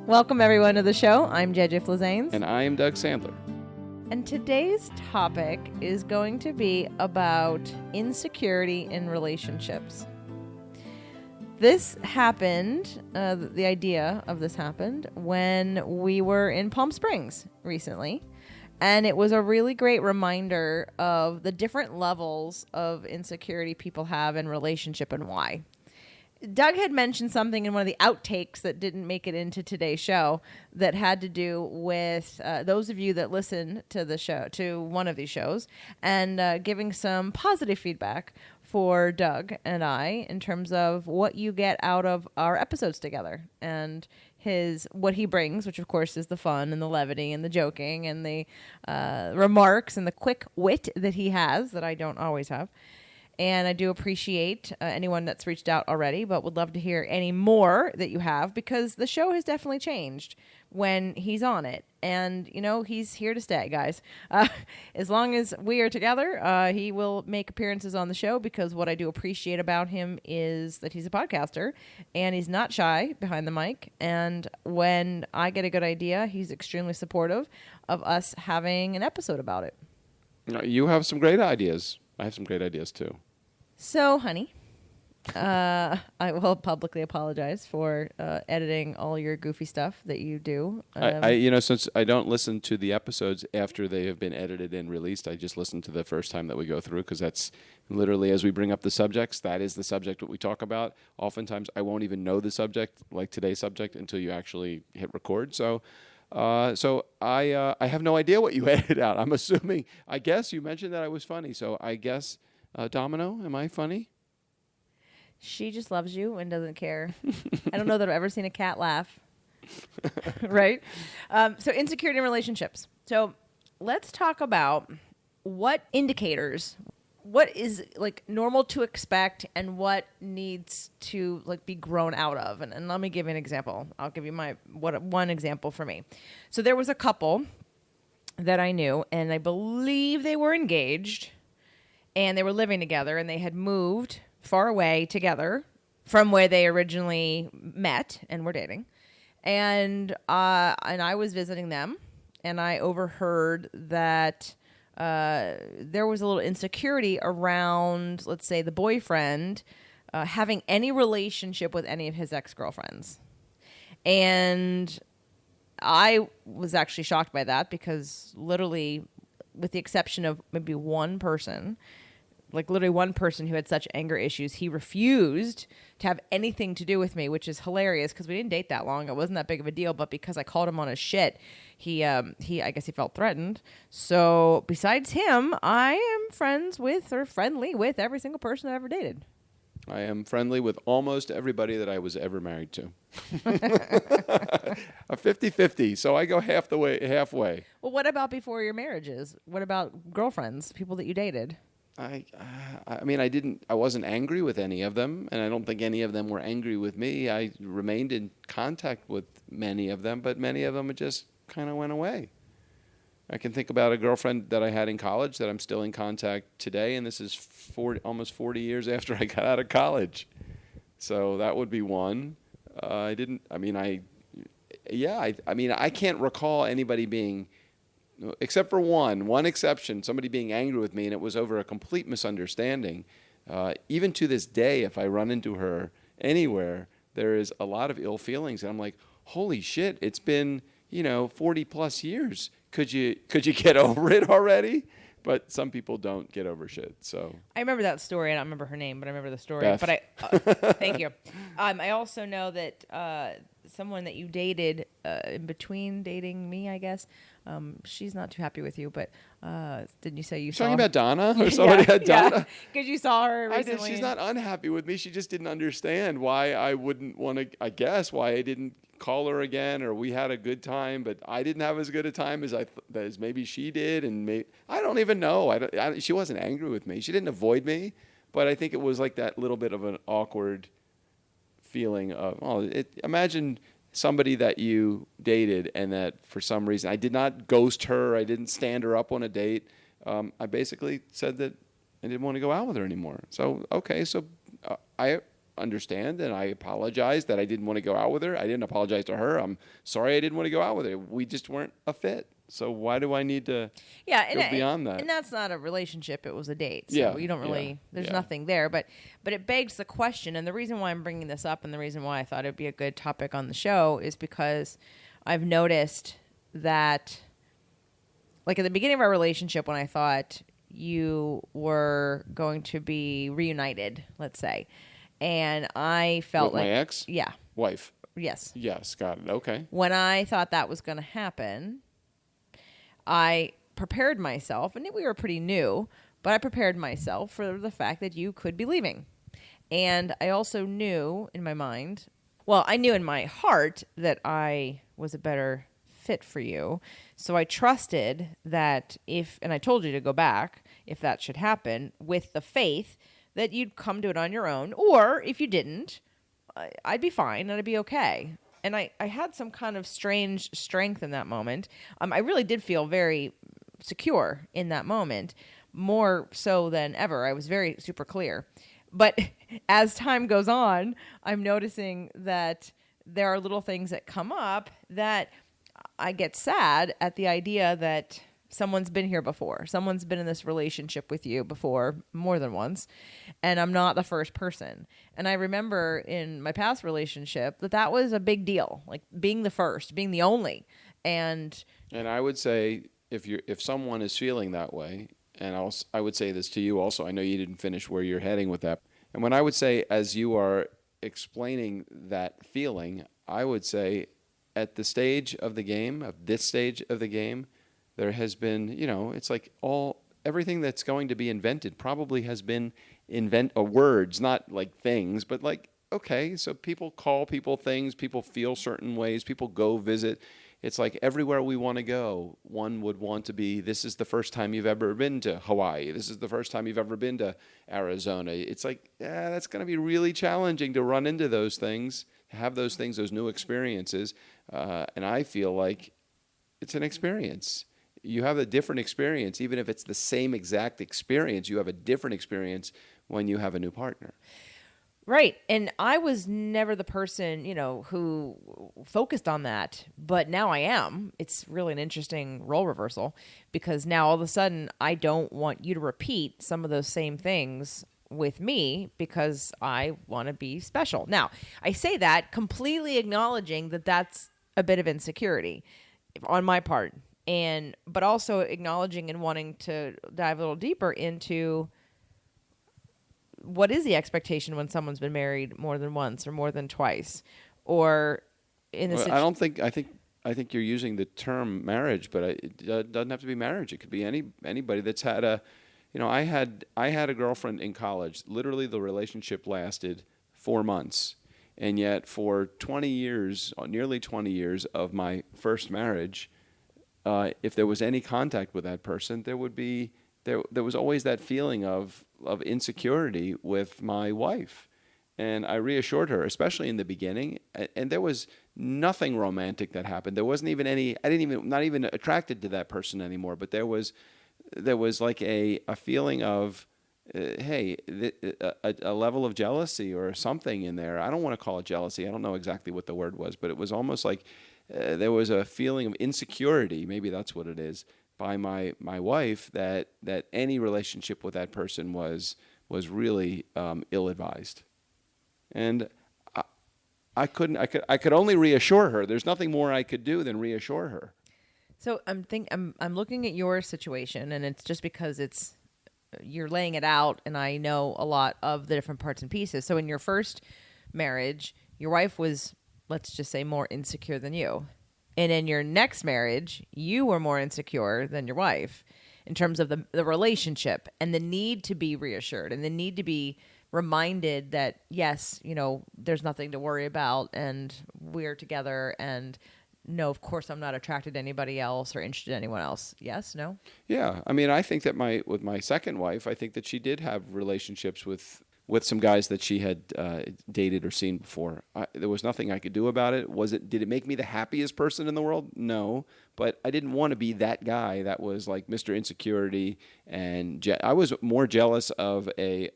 Welcome, everyone, to the show. I'm JJ Flazanes. And I am Doug Sandler. And today's topic is going to be about insecurity in relationships. This happened, the idea of this happened when we were in Palm Springs recently. And it was a really great reminder of the different levels of insecurity people have in relationship and why. Doug had mentioned something in one of the outtakes that didn't make it into today's show that had to do with those of you that listen to the show, to one of these shows, and giving some positive feedback for Doug and I in terms of what you get out of our episodes together and what he brings, which of course is the fun and the levity and the joking and the remarks and the quick wit that he has that I don't always have. And I do appreciate anyone that's reached out already, but would love to hear any more that you have, because the show has definitely changed when he's on it. And, you know, he's here to stay, guys. As long as we are together, he will make appearances on the show, because what I do appreciate about him is that he's a podcaster and he's not shy behind the mic. And when I get a good idea, he's extremely supportive of us having an episode about it. You have some great ideas. I have some great ideas, too. So, honey, I will publicly apologize for editing all your goofy stuff that you do. Since I don't listen to the episodes after they have been edited and released, I just listen to the first time that we go through, because that's literally, as we bring up the subjects, that is the subject that we talk about. Oftentimes, I won't even know the subject, like today's subject, until you actually hit record. So I have no idea what you edited out. I'm assuming, I guess you mentioned that I was funny, so I guess, Domino, am I funny? She just loves you and doesn't care. I don't know that I've ever seen a cat laugh. Right? So insecurity in relationships. So let's talk about what indicators, what is like normal to expect and what needs to like be grown out of. And let me give you an example. I'll give you one example for me. So there was a couple that I knew, and I believe they were engaged and they were living together, and they had moved far away together from where they originally met and were dating. And I was visiting them, and I overheard that there was a little insecurity around, let's say, the boyfriend having any relationship with any of his ex-girlfriends. And I was actually shocked by that, because literally, with the exception of maybe one person, like literally one person who had such anger issues, he refused to have anything to do with me, which is hilarious, because we didn't date that long. It wasn't that big of a deal, but because I called him on his shit, he I guess he felt threatened. So besides him, I am friendly with every single person I ever dated. I am friendly with almost everybody that I was ever married to. A 50-50, so I go halfway. Well, what about before your marriages? What about girlfriends, people that you dated? I wasn't angry with any of them, and I don't think any of them were angry with me. I remained in contact with many of them, but many of them just kind of went away. I can think about a girlfriend that I had in college that I'm still in contact today, and this is almost 40 years after I got out of college. So that would be one. I can't recall anybody being, except for one exception, somebody being angry with me, and it was over a complete misunderstanding. Even to this day, if I run into her anywhere, there is a lot of ill feelings, and I'm like, holy shit, it's been 40 plus years. Could you get over it already? But some people don't get over shit. So I remember that story. I don't remember her name, but I remember the story. Beth. But thank you. I also know that someone that you dated in between dating me, I guess. She's not too happy with you, but didn't you say you saw her? Talking about Donna or somebody? Yeah, Donna? Because you saw her recently. I did. She's not unhappy with me. She just didn't understand why I wouldn't want to, I guess, why I didn't call her again, or we had a good time, but I didn't have as good a time as maybe she did, and I don't even know. She wasn't angry with me. She didn't avoid me, but I think it was like that little bit of an awkward feeling of, imagine somebody that you dated and that for some reason, I did not ghost her, I didn't stand her up on a date. I basically said that I didn't want to go out with her anymore. So, okay, so I understand, and I apologized that I didn't want to go out with her. I didn't apologize to her. I'm sorry I didn't want to go out with her. We just weren't a fit. So why do I need to go beyond that? And that's not a relationship. It was a date. So Yeah, you don't really, there's nothing there. But it begs the question, and the reason why I'm bringing this up and the reason why I thought it'd be a good topic on the show is because I've noticed that, like at the beginning of our relationship, when I thought you were going to be reunited, let's say, and I felt with like my ex? Yeah. Wife. Yes. Yes, got it. Okay. When I thought that was going to happen, I prepared myself, and we were pretty new, but I prepared myself for the fact that you could be leaving. And I also knew in my mind, well, I knew in my heart that I was a better fit for you. So I trusted that and I told you to go back if that should happen, with the faith that you'd come to it on your own. Or if you didn't, I'd be fine and I'd be okay. And I had some kind of strange strength in that moment. I really did feel very secure in that moment, more so than ever. I was very super clear. But as time goes on, I'm noticing that there are little things that come up that I get sad at the idea that someone's been here before. Someone's been in this relationship with you before, more than once, and I'm not the first person. And I remember in my past relationship that was a big deal, like being the first, being the only. And I would say if someone is feeling that way, and I would say this to you also. I know you didn't finish where you're heading with that. And when I would say, as you are explaining that feeling, I would say at the stage of the game, at this stage of the game, there has been, it's like everything that's going to be invented probably has been words, not like things, but like, okay, so people call people things, people feel certain ways, people go visit. It's like everywhere we want to go, one would want to be, this is the first time you've ever been to Hawaii. This is the first time you've ever been to Arizona. It's like, that's going to be really challenging to run into those things, have those things, those new experiences. And I feel like it's an experience. You have a different experience. Even if it's the same exact experience, you have a different experience when you have a new partner. Right. And I was never the person, who focused on that, but now I am. It's really an interesting role reversal, because now all of a sudden I don't want you to repeat some of those same things with me because I want to be special. Now, I say that completely acknowledging that that's a bit of insecurity on my part, but also acknowledging and wanting to dive a little deeper into what is the expectation when someone's been married more than once or more than twice, or in this. I think you're using the term marriage, but it doesn't have to be marriage. It could be anybody that's had a. I had a girlfriend in college. Literally, the relationship lasted 4 months, and yet for 20 years, nearly 20 years of my first marriage, if there was any contact with that person, there was always that feeling of insecurity with my wife. And I reassured her, especially in the beginning, and there was nothing romantic that happened. There wasn't even not even attracted to that person anymore, but there was like a feeling of, a level of jealousy or something in there. I don't want to call it jealousy. I don't know exactly what the word was, but it was almost like there was a feeling of insecurity, maybe that's what it is, by my wife, that any relationship with that person was really ill-advised. And I could only reassure her. There's nothing more I could do than reassure her. So I'm looking at your situation, and it's just because you're laying it out, and I know a lot of the different parts and pieces. So in your first marriage, your wife was, let's just say, more insecure than you. And in your next marriage, you were more insecure than your wife in terms of the relationship and the need to be reassured and the need to be reminded that, yes, there's nothing to worry about and we're together, and no, of course I'm not attracted to anybody else or interested in anyone else. Yes? No? Yeah. I mean, I think that with my second wife, I think that she did have relationships with some guys that she had dated or seen before. There was nothing I could do about it. Did it make me the happiest person in the world? No, but I didn't want to be that guy that was like Mr. Insecurity, and I was more jealous of a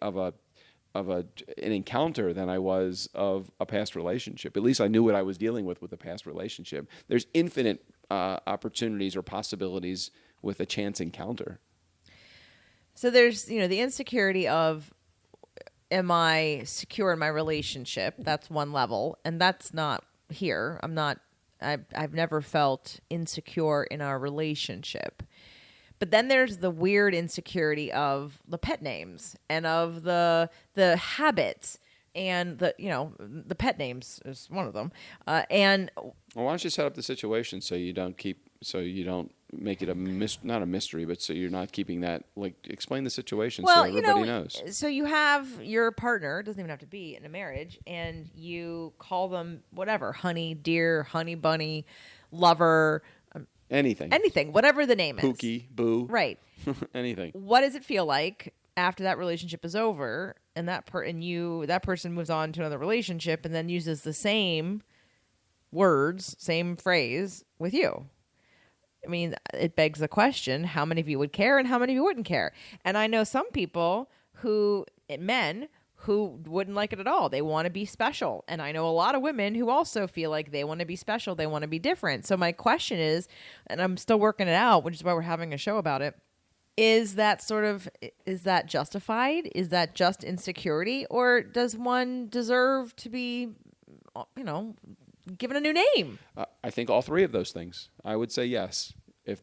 an encounter than I was of a past relationship. At least I knew what I was dealing with a past relationship. There's infinite opportunities or possibilities with a chance encounter. So there's, the insecurity of, am I secure in my relationship? That's one level, and that's not here. I've never felt insecure in our relationship. But then there's the weird insecurity of the pet names and of the habits, and the pet names is one of them. And well, why don't you set up the situation so you don't make it not a mystery, but so you're not keeping that, like, explain the situation so everybody knows. So you have your partner, doesn't even have to be in a marriage, and you call them whatever, honey, dear, honey bunny, lover, anything, whatever the name is. Pookie, boo. Right. Anything. What does it feel like after that relationship is over and that person moves on to another relationship and then uses the same words, same phrase with you? I mean, it begs the question, how many of you would care and how many of you wouldn't care? And I know some people men who wouldn't like it at all. They want to be special. And I know a lot of women who also feel like they want to be special. They want to be different. So my question is, and I'm still working it out, which is why we're having a show about it, is that justified? Is that just insecurity? Or does one deserve to be, given a new name? I think all three of those things. I would say yes. Is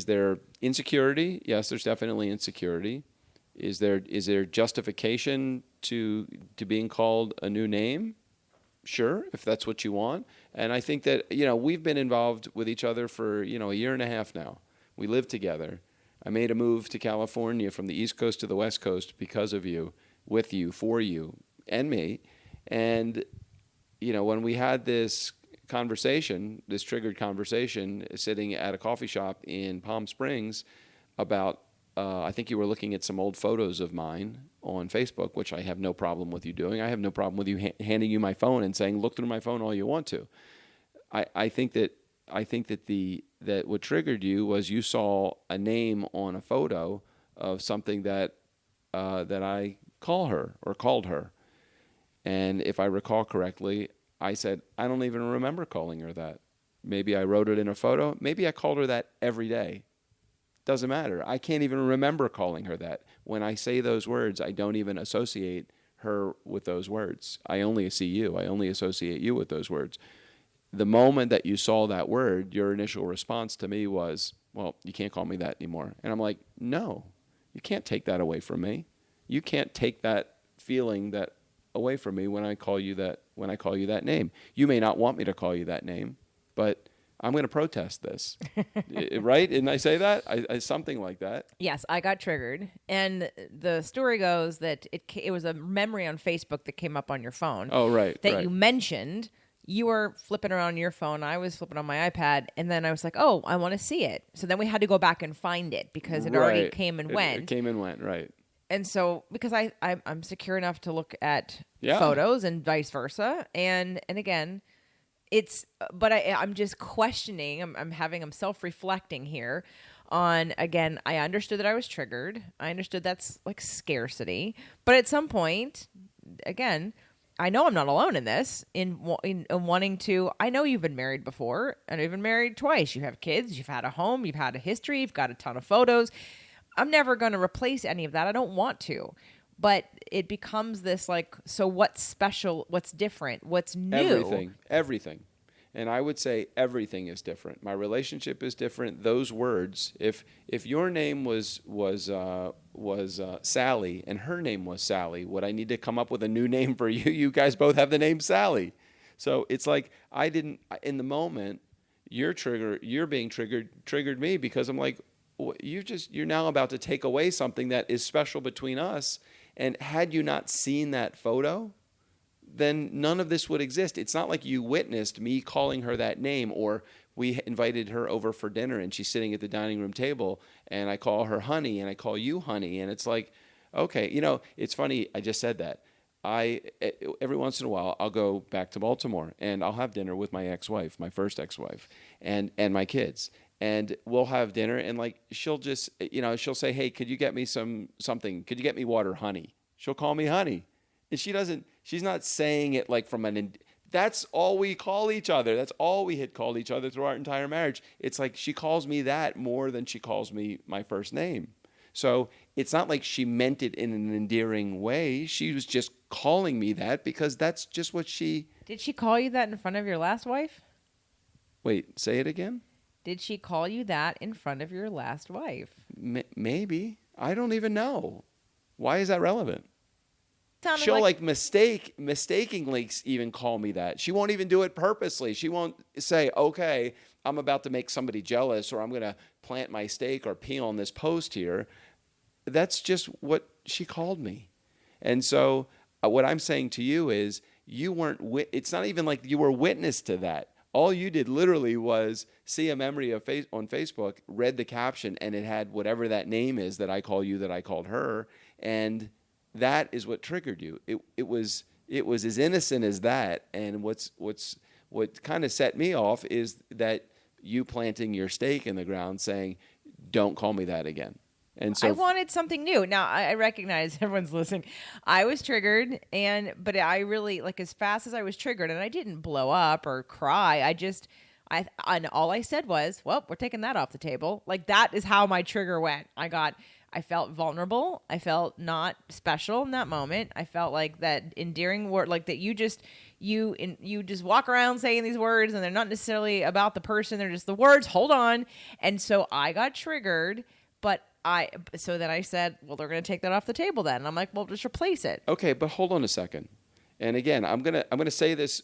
there insecurity? Yes, there's definitely insecurity. Is there justification to being called a new name? Sure, if that's what you want. And I think that, we've been involved with each other for, a year and a half now. We live together. I made a move to California from the East Coast to the West Coast because of you, with you, for you, and me. And, when we had this triggered conversation, sitting at a coffee shop in Palm Springs about, I think you were looking at some old photos of mine on Facebook, which I have no problem with you doing. I have no problem with you handing you my phone and saying, look through my phone all you want to. I think that what triggered you was you saw a name on a photo of something that I called her. And if I recall correctly, I said, I don't even remember calling her that. Maybe I wrote it in a photo. Maybe I called her that every day. Doesn't matter. I can't even remember calling her that. When I say those words, I don't even associate her with those words. I only see you. I only associate you with those words. The moment that you saw that word, your initial response to me was, well, you can't call me that anymore. And I'm like, no, you can't take that away from me. You can't take that feeling that away from me when I call you that name. You may not want me to call you that name, but I'm going to protest this. Right? Didn't I say that? I something like that. Yes, I got triggered. And the story goes that it was a memory on Facebook that came up on your phone. Oh, right. That you mentioned. You were flipping around on your phone. I was flipping on my iPad. And then I was like, oh, I want to see it. So then we had to go back and find it because it already came and went. It came and went, right. And so, because I'm secure enough to look at photos and vice versa. And again, I'm just questioning. I'm self-reflecting here on, again, I understood that I was triggered. I understood that's like scarcity. But at some point, again, I know I'm not alone in this, in wanting to. I know you've been married before, and you've been married twice. You have kids, you've had a home, you've had a history, you've got a ton of photos. I'm never going to replace any of that. I don't want to. But it becomes this like, so what's special? What's different? What's new? Everything. And I would say everything is different. My relationship is different. Those words, if your name was Sally and her name was Sally, would I need to come up with a new name for you? You guys both have the name Sally. So it's like in the moment, you're being triggered me because I'm like, you're now about to take away something that is special between us. And had you not seen that photo, then none of this would exist. It's not like you witnessed me calling her that name, or we invited her over for dinner and she's sitting at the dining room table and I call her honey and I call you honey. And it's like, okay, it's funny. I just said that. Every once in a while, I'll go back to Baltimore and I'll have dinner with my ex-wife, my first ex-wife, and my kids. and we'll have dinner, and like she'll just, she'll say, "Hey, could you get me something? Could you get me water, honey?" She'll call me honey, and she's not saying it like from that's all we call each other. That's all we had called each other through our entire marriage. It's like she calls me that more than she calls me my first name. So it's not like she meant it in an endearing way. She was just calling me that because that's just what she... Did she call you that in front of your last wife? Wait, say it again? Did she call you that in front of your last wife? Maybe. I don't even know. Why is that relevant? She'll mistakenly even call me that. She won't even do it purposely. She won't say, okay, I'm about to make somebody jealous, or I'm going to plant my stake or pee on this post here. That's just what she called me. And so what I'm saying to you is you weren't, it's not even like you were witness to that. All you did literally was see a memory of on Facebook, read the caption, and it had whatever that name is that I call you, that I called her. And that is what triggered you. It was as innocent as that. And what kind of set me off is that you planting your stake in the ground saying, don't call me that again. And so I wanted something new. Now I recognize everyone's listening. I was triggered, but I really, like, as fast as I was triggered, and I didn't blow up or cry. And all I said was, well, we're taking that off the table. Like, that is how my trigger went. I felt vulnerable. I felt not special in that moment. I felt like that endearing word, like that you just walk around saying these words and they're not necessarily about the person. They're just the words. Hold on. And so I got triggered, so then I said, well, they're going to take that off the table then. And I'm like, well, just replace it. Okay, but hold on a second. And again, I'm going to say this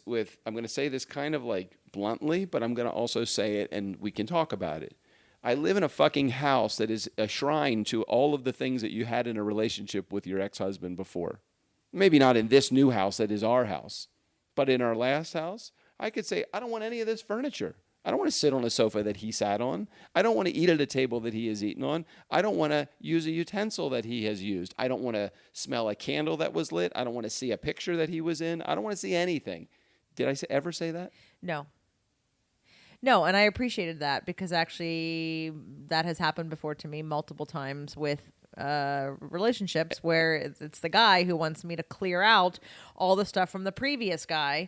kind of like bluntly, but I'm going to also say it and we can talk about it. I live in a fucking house that is a shrine to all of the things that you had in a relationship with your ex-husband before. Maybe not in this new house that is our house, but in our last house, I could say, I don't want any of this furniture. I don't want to sit on a sofa that he sat on. I don't want to eat at a table that he has eaten on. I don't want to use a utensil that he has used. I don't want to smell a candle that was lit. I don't want to see a picture that he was in. I don't want to see anything. Did I ever say that? No, and I appreciated that because actually that has happened before to me multiple times with relationships where it's the guy who wants me to clear out all the stuff from the previous guy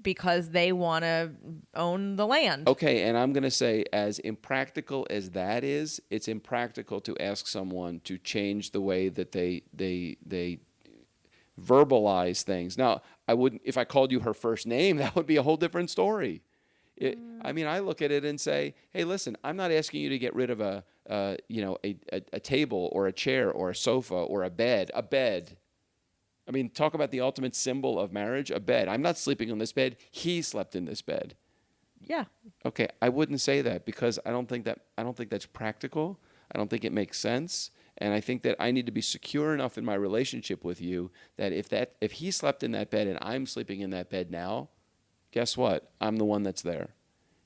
because they want to own the land. Okay, and I'm going to say, as impractical as that is, it's impractical to ask someone to change the way that they verbalize things. Now, I wouldn't, if I called you her first name, that would be a whole different story. I look at it and say, hey, listen, I'm not asking you to get rid of a table or a chair or a sofa or a bed. A bed. I mean, talk about the ultimate symbol of marriage, a bed. I'm not sleeping on this bed. He slept in this bed. Yeah. Okay, I wouldn't say that because I don't think that's practical. I don't think it makes sense. And I think that I need to be secure enough in my relationship with you that if he slept in that bed and I'm sleeping in that bed now, guess what? I'm the one that's there.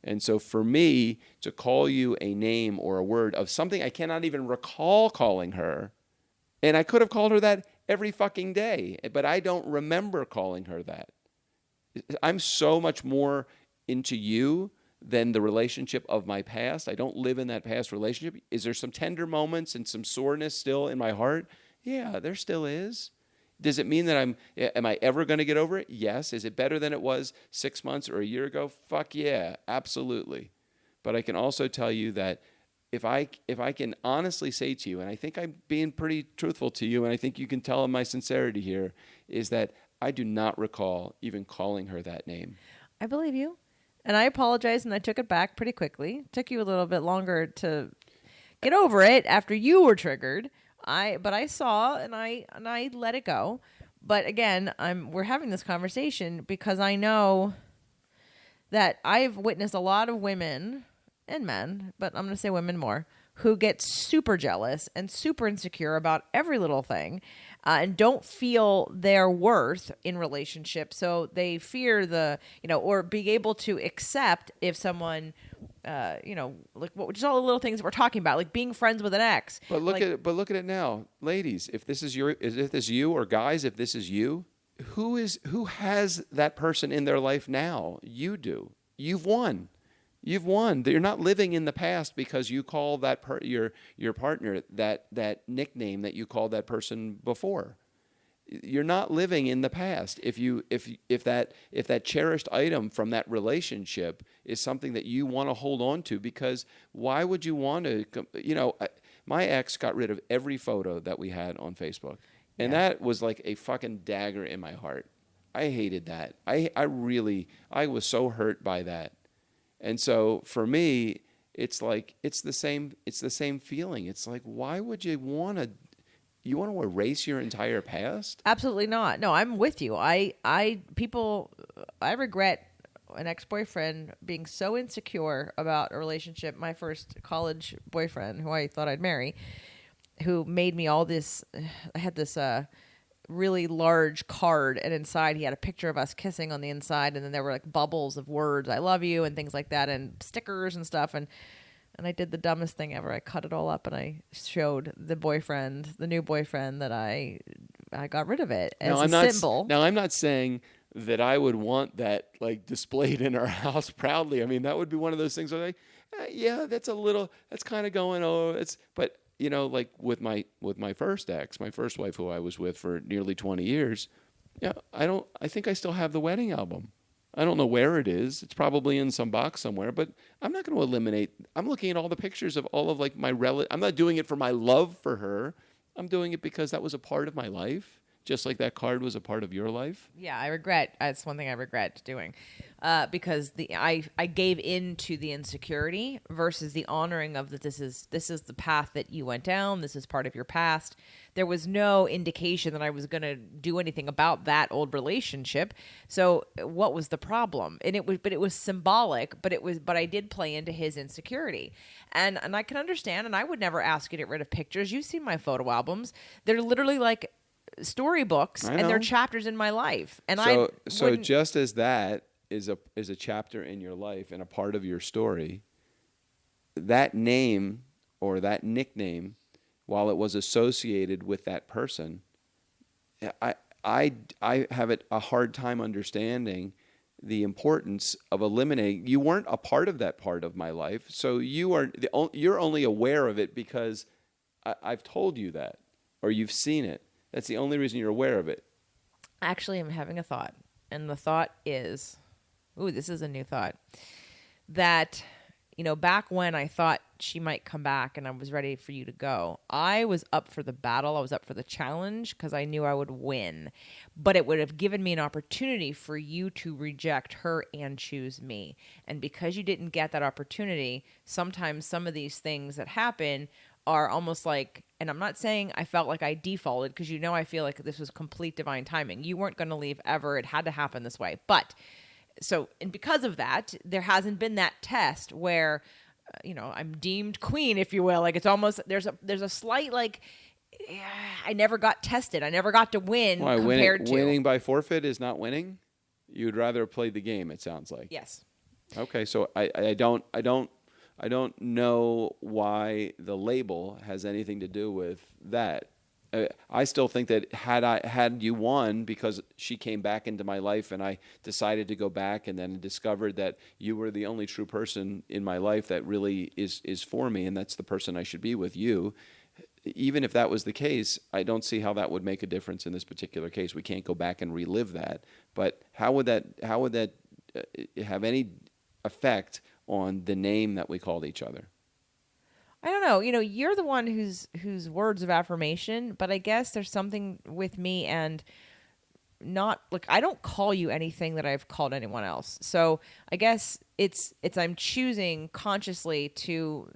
And so for me to call you a name or a word of something I cannot even recall calling her, and I could have called her that every fucking day, but I don't remember calling her that. I'm so much more into you than the relationship of my past. I don't live in that past relationship. Is there some tender moments and some soreness still in my heart? Yeah, there still is. Does it mean that am I ever going to get over it? Yes. Is it better than it was 6 months or a year ago? Fuck yeah, absolutely. But I can also tell you that if I can honestly say to you, and I think I'm being pretty truthful to you, and I think you can tell my sincerity here, is that I do not recall even calling her that name. I believe you. And I apologize, and I took it back pretty quickly. It took you a little bit longer to get over it after you were triggered. But I saw and I let it go. But again, we're having this conversation because I know that I've witnessed a lot of women and men, but I'm going to say women more, who get super jealous and super insecure about every little thing and don't feel their worth in relationships. So they fear or being able to accept if someone, just all the little things that we're talking about, like being friends with an ex. But look at it now, ladies. If this is you, or guys, if this is you, who has that person in their life now? You do. You've won. You've won. You're not living in the past because you call that your partner that nickname that you called that person before. You're not living in the past. If that cherished item from that relationship is something that you want to hold on to, because why would you want to? My ex got rid of every photo that we had on Facebook, and that was like a fucking dagger in my heart. I hated that. I was so hurt by that. And so for me, it's like it's the same feeling. It's like, why would you want to erase your entire past? Absolutely not. No, I'm with you. I regret an ex-boyfriend being so insecure about a relationship. My first college boyfriend, who I thought I'd marry, who made me all this. I had this really large card, and inside he had a picture of us kissing on the inside, and then there were like bubbles of words, "I love you" and things like that, and stickers and stuff. And I did the dumbest thing ever. I cut it all up and I showed the new boyfriend, that I got rid of it as a symbol. Now, I'm not saying that I would want that like displayed in our house proudly. I mean, that would be one of those things where like, yeah, that's kind of going, but like with my first ex, my first wife, who I was with for nearly 20 years, I think I still have the wedding album. I don't know where it is. It's probably in some box somewhere, but I'm not going to eliminate. I'm looking at all the pictures of all of like my I'm not doing it for my love for her. I'm doing it because that was a part of my life, just like that card was a part of your life. Yeah, it's one thing I regret doing, because I gave in to the insecurity versus the honoring of that this is the path that you went down. This is part of your past. There was no indication that I was going to do anything about that old relationship. So what was the problem? And it was symbolic, but I did play into his insecurity. And I can understand, and I would never ask you to get rid of pictures. You've seen my photo albums. They're literally like storybooks, and they're chapters in my life. And so just as that is a chapter in your life and a part of your story, that name or that nickname, while it was associated with that person, I have a hard time understanding the importance of eliminating. You weren't a part of that part of my life, so you're only aware of it because I've told you that, or you've seen it. That's the only reason you're aware of it. Actually, I'm having a thought, and the thought is, this is a new thought, that back when I thought she might come back and I was ready for you to go, I was up for the battle. I was up for the challenge because I knew I would win. But it would have given me an opportunity for you to reject her and choose me. And because you didn't get that opportunity, sometimes some of these things that happen are almost like, and I'm not saying I felt like I defaulted, because I feel like this was complete divine timing. You weren't going to leave ever. It had to happen this way. But and because of that, there hasn't been that test where, I'm deemed queen, if you will. Like, it's almost, there's a slight, like, I never got tested. I never got to win. Why, winning by forfeit is not winning? You'd rather have played the game, it sounds like. Yes. Okay, so I don't know why the label has anything to do with that. I still think that had you won, because she came back into my life and I decided to go back and then discovered that you were the only true person in my life that really is for me, and that's the person I should be with, you. Even if that was the case, I don't see how that would make a difference in this particular case. We can't go back and relive that. But how would that have any effect on the name that we called each other? I don't know. You're the one whose words of affirmation, but I guess there's something with me, and not like, I don't call you anything that I've called anyone else. So I guess it's I'm choosing consciously to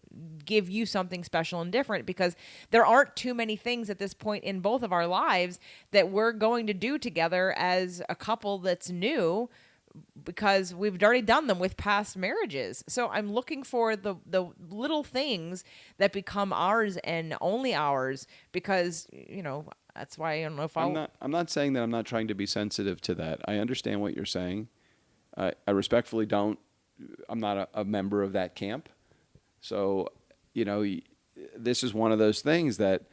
give you something special and different, because there aren't too many things at this point in both of our lives that we're going to do together as a couple that's new, because we've already done them with past marriages. So I'm looking for the little things that become ours and only ours, because, that's why I don't know if I'm not saying that I'm not trying to be sensitive to that. I understand what you're saying. I respectfully don't. I'm not a member of that camp. So, this is one of those things that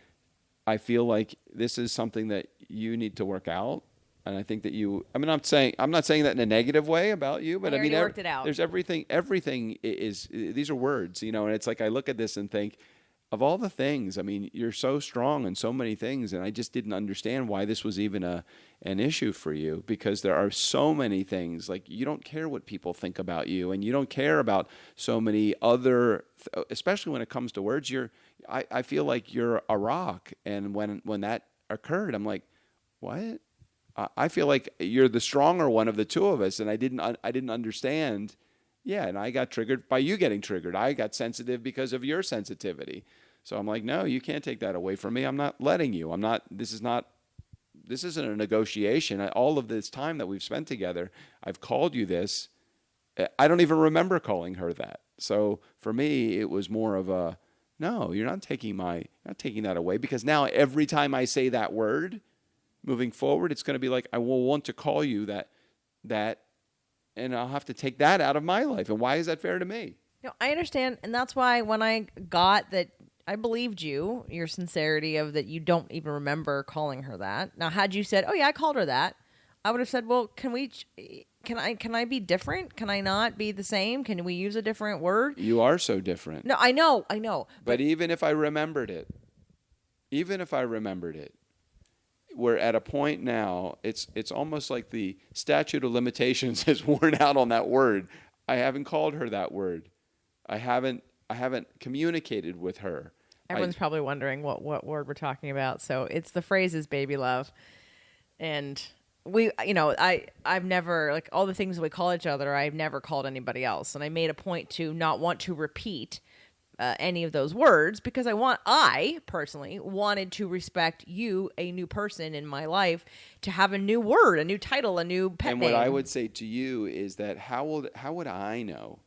I feel like this is something that you need to work out. And I think that I'm not saying that in a negative way about you, but I mean, worked it out. there's everything these are words, and it's like I look at this and think of all the things. I mean, you're so strong in so many things, and I just didn't understand why this was even an issue for you, because there are so many things. Like, you don't care what people think about you, and you don't care about so many other, especially when it comes to words. I feel like you're a rock, and when that occurred, I'm like, what? I feel like you're the stronger one of the two of us, and I didn't understand. Yeah, and I got triggered by you getting triggered. I got sensitive because of your sensitivity. So I'm like, no, you can't take that away from me. I'm not letting you. This isn't a negotiation. All of this time that we've spent together, I've called you this. I don't even remember calling her that. So for me, it was more of a, no, you're not taking that away, because now every time I say that word, moving forward, it's going to be like, I will want to call you that, and I'll have to take that out of my life. And why is that fair to me? I understand. And that's why when I got that, I believed you, your sincerity of that you don't even remember calling her that. Now, had you said, oh yeah, I called her that, I would have said, well, can I be different? Can I not be the same? Can we use a different word? You are so different. No, I know. But even if I remembered it, we're at a point now, it's almost like the statute of limitations has worn out on that word. I haven't called her that word. I haven't communicated with her. Everyone's probably wondering what word we're talking about. So it's the phrases baby love. And I've never, like, all the things we call each other, I've never called anybody else. And I made a point to not want to repeat any of those words, because I personally wanted to respect you, a new person in my life, to have a new word, a new title, a new pet name. And what I would say to you is that how would I know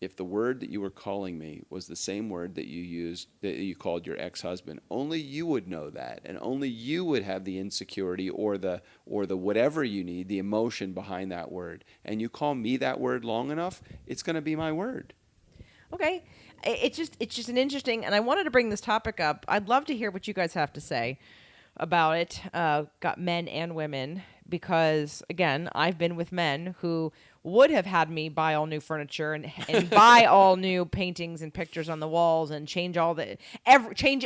if the word that you were calling me was the same word that you used, that you called your ex-husband? Only you would know that, and only you would have the insecurity or the whatever you need, the emotion behind that word. And you call me that word long enough, it's going to be my word. Okay. It's just an interesting, and I wanted to bring this topic up. I'd love to hear what you guys have to say about it, got men and women, because, again, I've been with men who would have had me buy all new furniture and buy all new paintings and pictures on the walls and change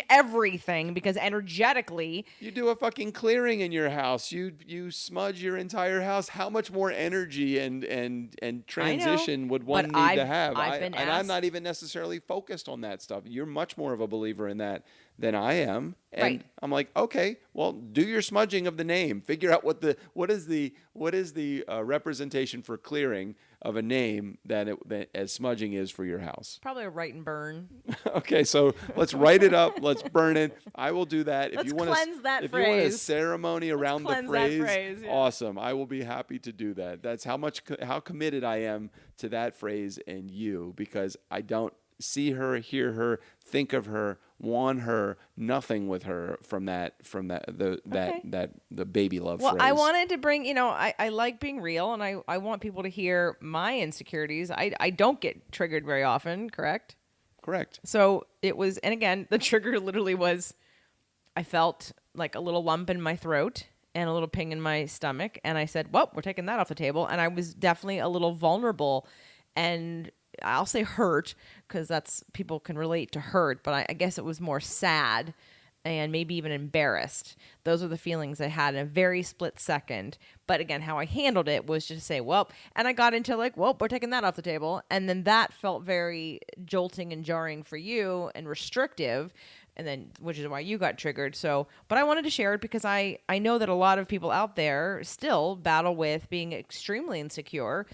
everything, because energetically, you do a fucking clearing in your house, you smudge your entire house. How much more energy and transition would one need to have? And I'm not even necessarily focused on that stuff. You're much more of a believer in that than I am. And right. I'm like, okay, well, do your smudging of the name. Figure out what is the representation for clearing of a name that as smudging is for your house. Probably a write and burn. Okay, so let's write it up. Let's burn it. I will do that. Let's cleanse that phrase. If you want a ceremony around the phrase, yeah. Awesome. I will be happy to do that. That's how committed I am to that phrase and you, because I don't see her, hear her, think of her, want her, nothing with her from the baby love phrase. Well, I wanted to bring, I like being real, and I want people to hear my insecurities. I don't get triggered very often, correct? Correct. So it was, and again, the trigger literally was, I felt like a little lump in my throat and a little ping in my stomach, and I said, well, we're taking that off the table. And I was definitely a little vulnerable, and I'll say hurt, because people can relate to hurt, but I guess it was more sad and maybe even embarrassed. Those are the feelings I had in a very split second. But again, how I handled it was just to say, well, and I got into like, well, we're taking that off the table. And then that felt very jolting and jarring for you and restrictive. And then, which is why you got triggered. So, but I wanted to share it because I know that a lot of people out there still battle with being extremely insecure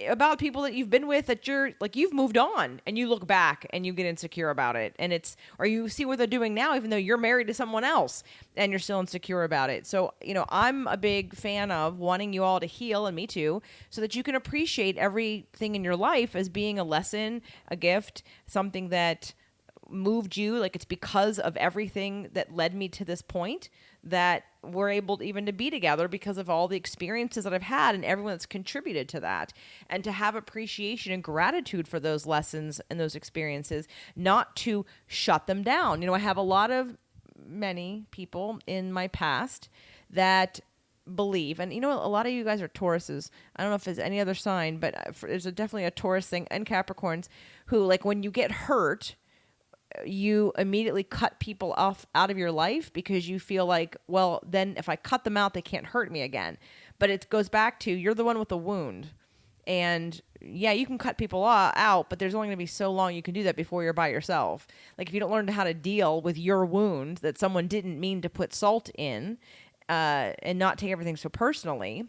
about people that you've been with, that you're like, you've moved on, and you look back and you get insecure about it. And or you see what they're doing now, even though you're married to someone else and you're still insecure about it. So, I'm a big fan of wanting you all to heal, and me too, so that you can appreciate everything in your life as being a lesson, a gift, something that moved you. Like, it's because of everything that led me to this point that we're able even to be together, because of all the experiences that I've had and everyone that's contributed to that, and to have appreciation and gratitude for those lessons and those experiences, not to shut them down. I have many people in my past that believe, and a lot of you guys are Tauruses. I don't know if there's any other sign, but there's definitely a Taurus thing, and Capricorns, who, like, when you get hurt, you immediately cut people off out of your life because you feel like, well, then if I cut them out, they can't hurt me again. But it goes back to, you're the one with the wound. And yeah, you can cut people out, but there's only going to be so long you can do that before you're by yourself. Like, if you don't learn how to deal with your wound that someone didn't mean to put salt in, and not take everything so personally.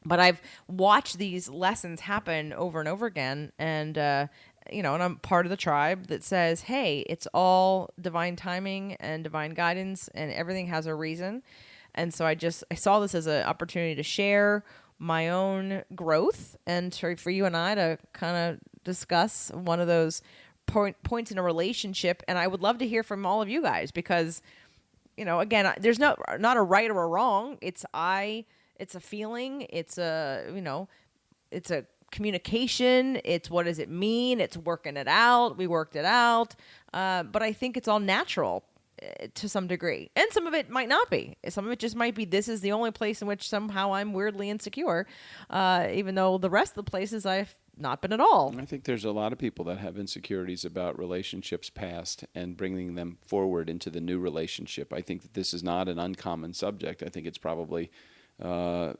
But I've watched these lessons happen over and over again, and and I'm part of the tribe that says, hey, it's all divine timing and divine guidance, and everything has a reason. And so I saw this as an opportunity to share my own growth, and for you and I to kind of discuss one of those points in a relationship. And I would love to hear from all of you guys, because, again, there's not a right or a wrong. It's a feeling. It's it's a communication. It's, what does it mean? It's working it out. We worked it out. But I think it's all natural to some degree. And some of it might not be. Some of it just might be, this is the only place in which somehow I'm weirdly insecure, even though the rest of the places I've not been at all. I think there's a lot of people that have insecurities about relationships past and bringing them forward into the new relationship. I think that this is not an uncommon subject. I think it's probably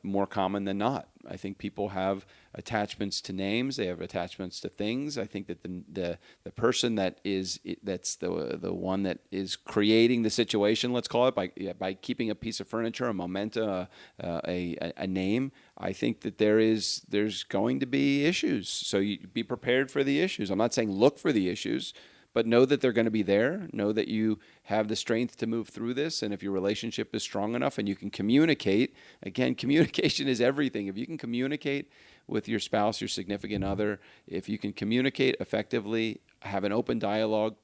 more common than not. I think people have attachments to names. They have attachments to things. I think that the person that's the one that is creating the situation, let's call it, by keeping a piece of furniture, a memento, a name. I think that there's going to be issues. So you be prepared for the issues. I'm not saying look for the issues, but know that they're going to be there. Know that you have the strength to move through this. And if your relationship is strong enough and you can communicate, again, communication is everything. If you can communicate with your spouse, your significant other, if you can communicate effectively, have an open dialogue,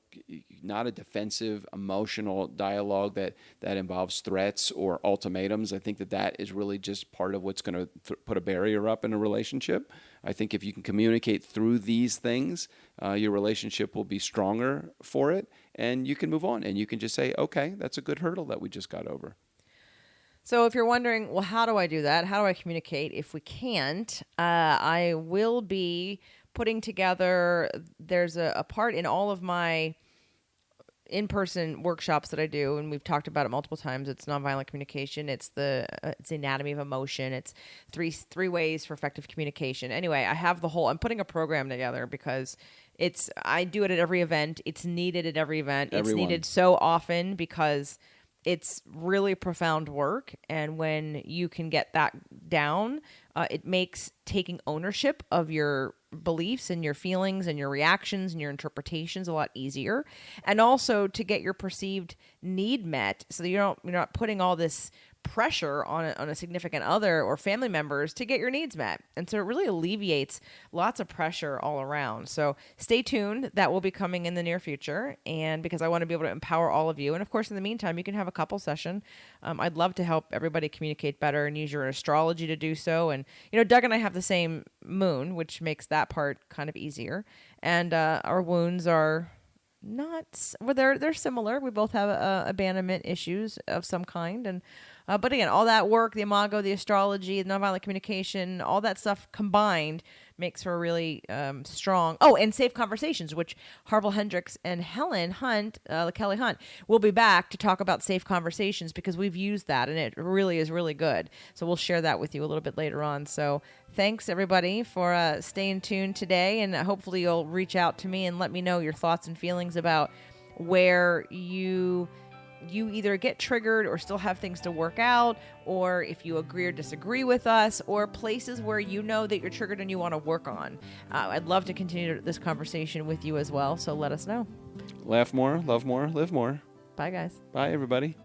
not a defensive, emotional dialogue that involves threats or ultimatums. I think that is really just part of what's going to put a barrier up in a relationship. I think if you can communicate through these things, your relationship will be stronger for it, and you can move on, and you can just say, okay, that's a good hurdle that we just got over. So if you're wondering, well, how do I do that? How do I communicate? If we can't, I will be putting together, there's a part in all of my in-person workshops that I do, and we've talked about it multiple times. It's nonviolent communication. It's the anatomy of emotion. It's three ways for effective communication. Anyway, I'm putting a program together because I do it at every event. It's needed at every event. It's needed so often because it's really profound work. And when you can get that down, it makes taking ownership of your beliefs and your feelings and your reactions and your interpretations a lot easier. And also to get your perceived need met, so that you're not putting all this pressure on a significant other or family members to get your needs met. And so it really alleviates lots of pressure all around. So stay tuned. That will be coming in the near future. And because I want to be able to empower all of you. And of course, in the meantime, you can have a couple session. I'd love to help everybody communicate better and use your astrology to do so. And, Doug and I have the same moon, which makes that part kind of easier. And our wounds are they're similar. We both have abandonment issues of some kind. And but again, all that work, the imago, the astrology, the nonviolent communication, all that stuff combined makes for a really strong. Oh, and safe conversations, which Harville Hendricks and Helen Hunt, Kelly Hunt, will be back to talk about safe conversations, because we've used that and it really is really good. So we'll share that with you a little bit later on. So thanks everybody for staying tuned today, and hopefully you'll reach out to me and let me know your thoughts and feelings about where you either get triggered or still have things to work out, or if you agree or disagree with us, or places where that you're triggered and you want to work on. I'd love to continue this conversation with you as well, so let us know. Laugh more, love more, live more. Bye, guys. Bye, everybody.